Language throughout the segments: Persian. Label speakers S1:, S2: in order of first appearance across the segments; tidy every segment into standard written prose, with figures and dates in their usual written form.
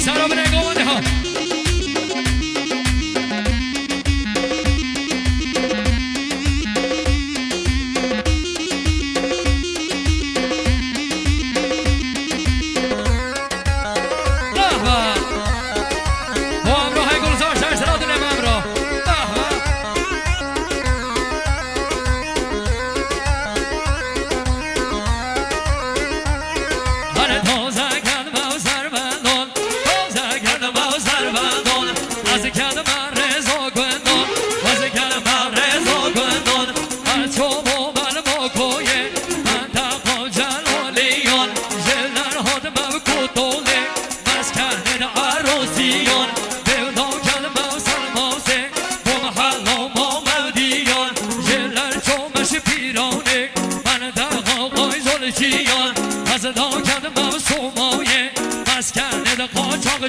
S1: سلام نگاه ها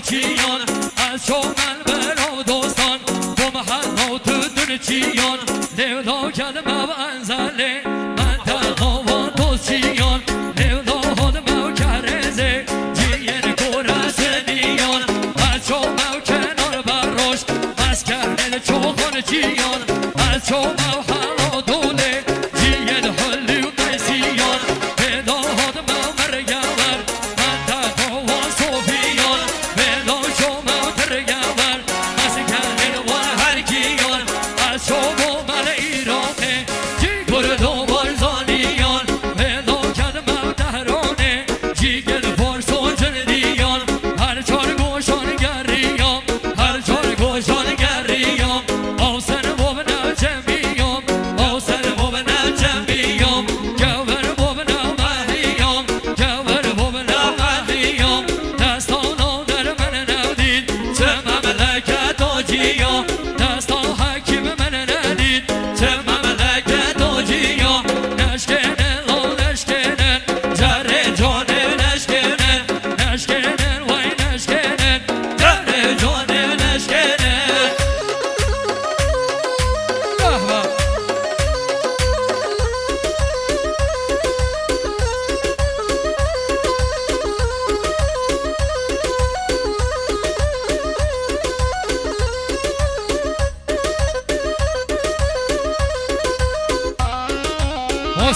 S1: چیان از شومن برام دوستان با محل و تو دن چیان لیولا کدم و انزله من تقوان دوست چیان لیولا خودم و کرزه جیین کورس دیان از شومن و کنار براش مسکن چوخان چیان از شومن و حل و دوله جیین حلی و قیسیان پیدا خودم و مرگور من تقوان صوفیان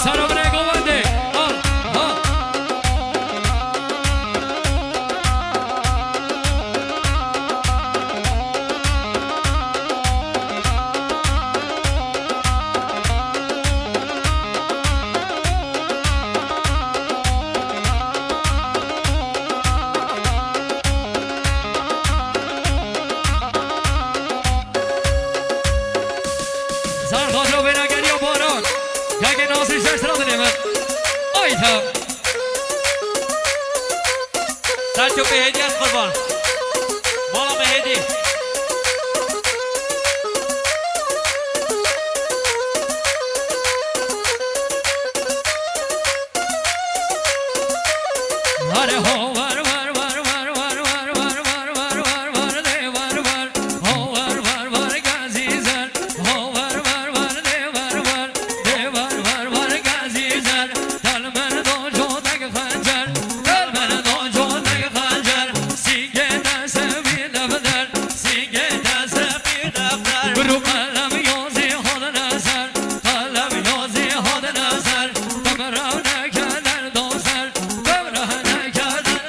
S1: سلام نگاه بنده زرخان رو بینگری و باران یک نازی ششترا دنیم آیتا
S2: سرچو به هدی از قربان مالا به هدی
S1: هره ها ور ور ور ور ور ور ور ور ور ور ور ده ور ور ها ور ور ور گازیزر ها ور ور ور ده ور ور ده ور ور ور گازیزر دل من دو جو تگ خنجر دل من دو جو تگ خنجر سیگه دست بی دفتر سیگه دست بی دفتر برو قلم یازی خود نظر قلم یازی خود نظر بمرو نکردن دوسر بمرو نکردن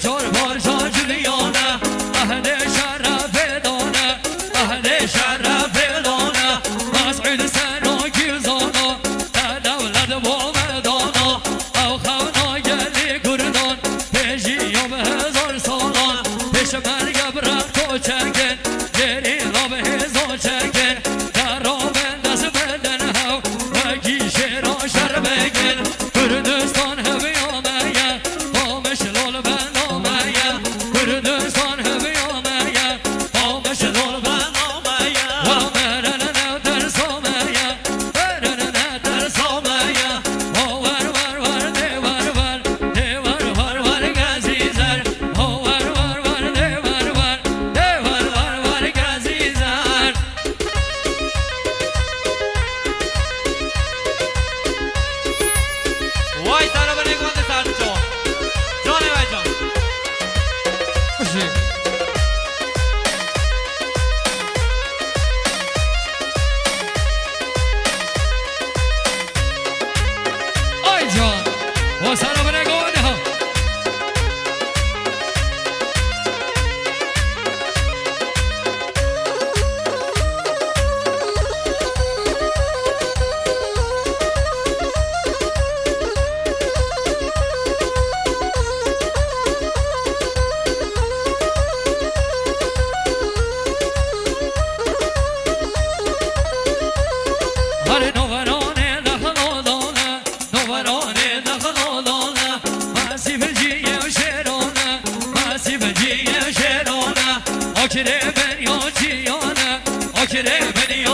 S1: چار پارچا جلیانه اهل شرف دانه اهل شرف دانه مسعود سراکی زانه در دولت با مدانه او خونا گلی کردان پیشی یا به هزار سالان پیش مرگ برد و چکن گری را به هزار چکن در را به دست بدن هاو و گیشه را شر بگن کردستان همی آمه با مشلال بند آمه کردستان همی آمه با مشلال بند آمه و برن نترس آمه برن نترس آمه ور ور ور دیور ور دیور ور ور گزیزر ور ور ور دیور ور دیور ور ور گزیزر
S2: وای سارا بنگانده سر جان جانه وای جان
S1: خوشی آی جان و سارا بنگانده ها هر نوورانه دخلالانه نوورانه دخلالانه مسیف جیه و شیرانه مسیف جیه و شیرانه آکره بنیا چیانه آکره بنیا